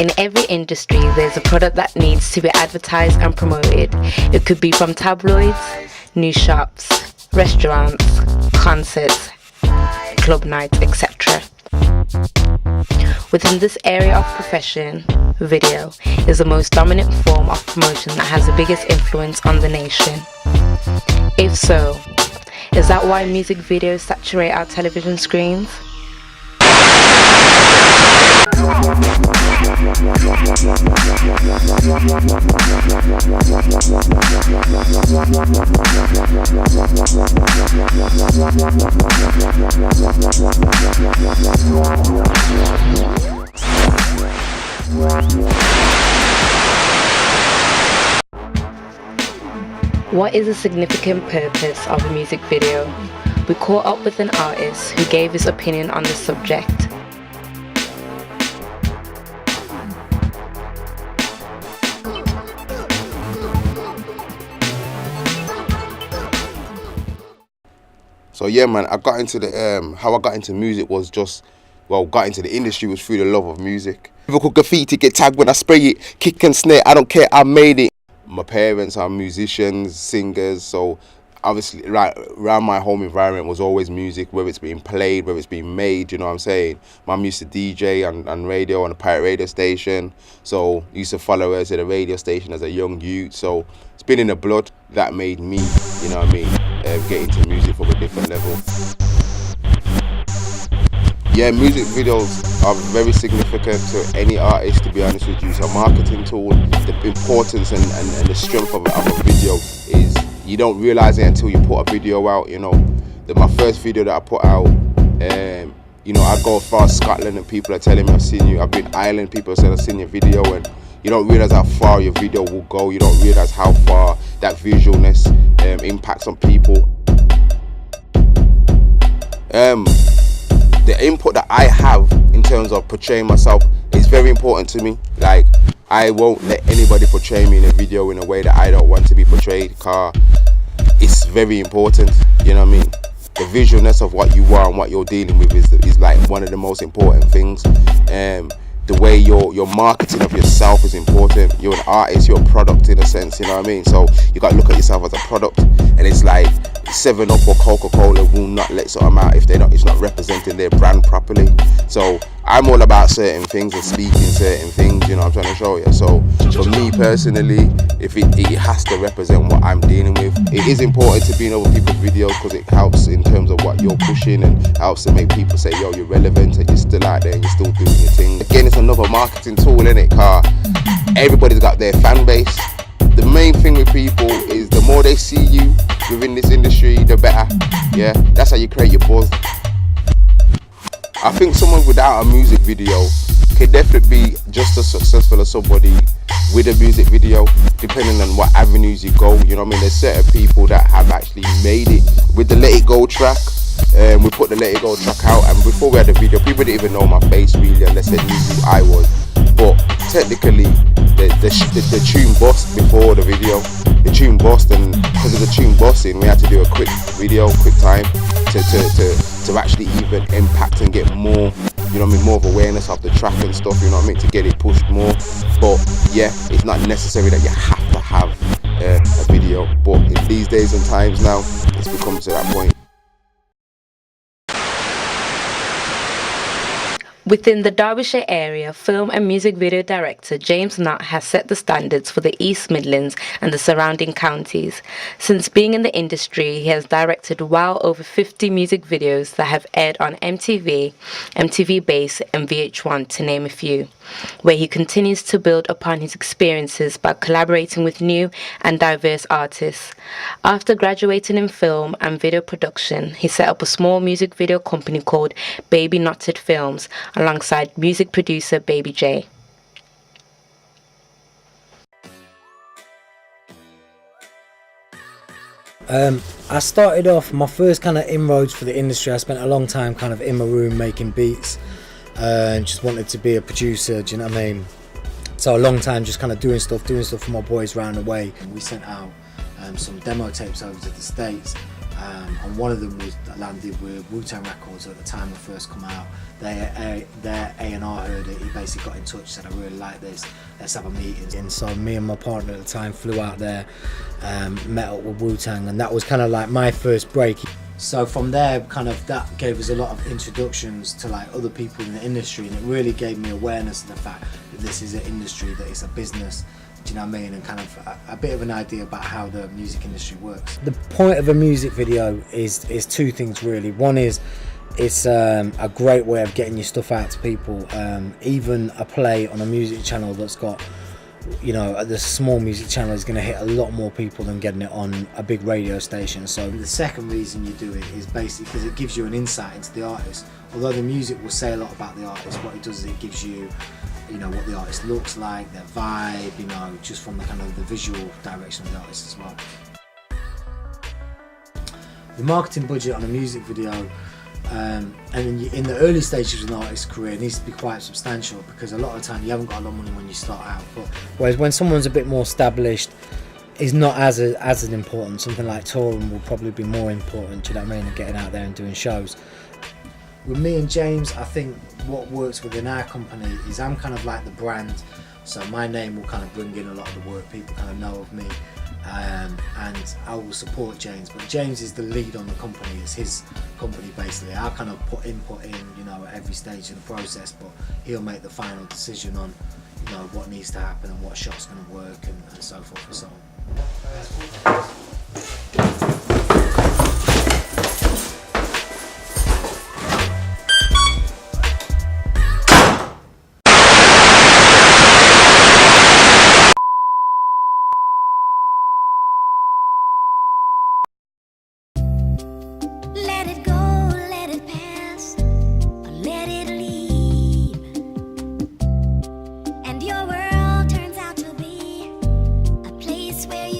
In every industry, there's a product that needs to be advertised and promoted. It could be from tabloids, news shops, restaurants, concerts, club nights, etc. Within this area of profession, video is the most dominant form of promotion that has the biggest influence on the nation. If so, is that why music videos saturate our television screens? What is the significant purpose of a music video? We caught up with an artist who gave his opinion on the subject. So yeah, man, I got into the how I got into music was just, well, got into the industry was through the love of music. Lyrical graffiti, get tagged when I spray it, kick and snare, I don't care, I made it. My parents are musicians, singers, so obviously right around my home environment was always music, whether it's being played, whether it's being made, you know what I'm saying? Mum used to DJ on radio, on a pirate radio station, so used to follow her to the radio station as a young youth, so it's been in the blood. That made me, you know what I mean, get into music from a different level. Yeah, music videos are very significant to any artist, to be honest with you. It's a marketing tool. The importance and the strength of a video is, you don't realize it until you put a video out, you know. My first video that I put out, you know, I go as far as Scotland and people are telling me I've seen you. I've been Ireland, people said I've seen your video, and you don't realize how far your video will go. You don't realize how far that visualness impacts on people. The input that I have in terms of portraying myself is very important to me. Like, I won't let anybody portray me in a video in a way that I don't want to be portrayed, because it's very important, you know what I mean? The visualness of what you are and what you're dealing with is like one of the most important things. The way your marketing of yourself is important. You're an artist, you're a product in a sense, you know what I mean? So you got to look at yourself as a product, and it's like 7-Up or Coca-Cola will not let something out if it's not representing their brand properly. So I'm all about certain things and speaking certain things, you know what I'm trying to show you. So for me personally, if it has to represent what I'm dealing with. It is important to be in other people's videos because it helps in terms of what you're pushing and helps to make people say, yo, you're relevant and you're still out there and you're still doing your thing. Again, it's another marketing tool, innit? Car, everybody's got their fan base. The main thing with people is the more they see you within this industry, the better. Yeah, that's how you create your buzz. I think someone without a music video can definitely be just as successful as somebody with a music video, depending on what avenues you go. You know what I mean? There's certain people that have actually made it with the Let It Go track. We put the Let It Go track out, and before we had the video, people didn't even know my face really unless they knew who I was. But technically, the tune bust before the video. The tune bust, and because of the tune busting, we had to do a quick video, quick time to actually even impact and get more, you know what I mean, more of awareness of the track and stuff, you know what I mean, to get it pushed more. But yeah, it's not necessary that you have to have a video, but in these days and times now, it's become to that point. Within the Derbyshire area, film and music video director James Nutt has set the standards for the East Midlands and the surrounding counties. Since being in the industry, he has directed well over 50 music videos that have aired on MTV, MTV Base and VH1, to name a few, where he continues to build upon his experiences by collaborating with new and diverse artists. After graduating in film and video production, he set up a small music video company called Baby Knotted Films, alongside music producer Baby J. I started off my first kind of inroads for the industry. I spent a long time kind of in my room making beats and just wanted to be a producer, do you know what I mean? So a long time just kind of doing stuff for my boys round the way. We sent out some demo tapes over to the States, and one of them was landed with Wu-Tang Records at the time it first come out. Their A&R heard it, he basically got in touch, said I really like this, let's have a meeting. And so me and my partner at the time flew out there, met up with Wu-Tang, and that was kind of like my first break. So from there, kind of that gave us a lot of introductions to like other people in the industry, and it really gave me awareness of the fact that this is an industry, that it's a business. Do you know what I mean? And kind of a bit of an idea about how the music industry works. The point of a music video is two things really. One is it's a great way of getting your stuff out to people. Even a play on a music channel that's got, you know, the small music channel is going to hit a lot more people than getting it on a big radio station. So the second reason you do it is basically because it gives you an insight into the artist. Although the music will say a lot about the artist, what it does is it gives you, you know, what the artist looks like, their vibe, you know, just from the kind of the visual direction of the artist as well. The marketing budget on a music video, and in the early stages of an artist's career, it needs to be quite substantial, because a lot of the time you haven't got a lot of money when you start out. But whereas when someone's a bit more established, is not as important. Something like touring will probably be more important, do you know what I mean, and getting out there and doing shows. With me and James, I think what works within our company is I'm kind of like the brand, so my name will kind of bring in a lot of the work, people kind of know of me, and I will support James, but James is the lead on the company, it's his company basically. I'll kind of put input in, you know, at every stage of the process, but he'll make the final decision on, you know, what needs to happen and what shot's going to work, and so forth and so on. Let it go, let it pass, or let it leave. And your world turns out to be a place where you